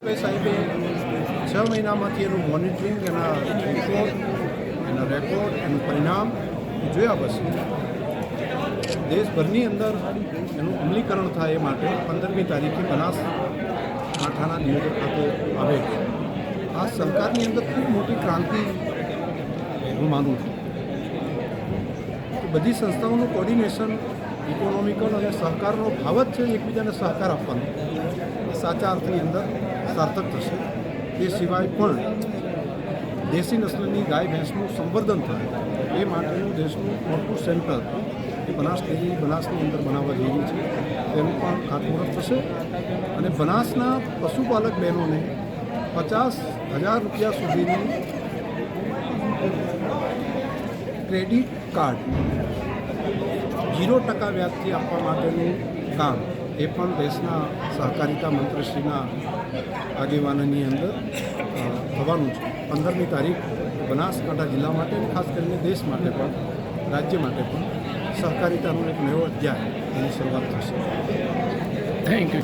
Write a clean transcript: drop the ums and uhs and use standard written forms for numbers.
સાહેબે 6 મહિનામાંથી એનું મોનિટરિંગ, એના રિપોર્ટ, એના રેકોર્ડ, એનું પરિણામ જોયા પછી દેશભરની અંદર એનું અમલીકરણ થાય એ માટે 15મી તારીખે બનાસકાંઠાના નિયોજક ખાતે આવે. આ સરકારની અંદર ખૂબ મોટી ક્રાંતિ હું માનું છું. બધી સંસ્થાઓનું કોર્ડિનેશન, ઇકોનોમિકલ અને સહકારનો ભાવ જ છે એકબીજાને સહકાર આપવાનો. સાચા અર્થની અંદર સાર્થક થશે. તે સિવાય પણ દેશી નસ્લની ગાય ભેંસનું સંવર્ધન થાય એ માટેનું દેશનું મોટું સેન્ટર એ બનાસની અંદર બનાવવા જઈ રહી છે. તેનું પણ ખાતમુહૂર્ત થશે અને બનાસના પશુપાલક બહેનોને 50,000 રૂપિયા સુધીની ક્રેડિટ કાર્ડ 0% વ્યાજથી આપવા માટેનું કામ એ પણ દેશના સહકારિતા મંત્રીશ્રીના આગેવાનીની અંદર થવાનું છે. 15મી તારીખ બનાસકાંઠા જિલ્લા માટે અને ખાસ કરીને દેશ માટે પણ, રાજ્ય માટે પણ સહકારિતાનો એક નવો અધ્યાય એની શરૂઆત થશે. Thank you.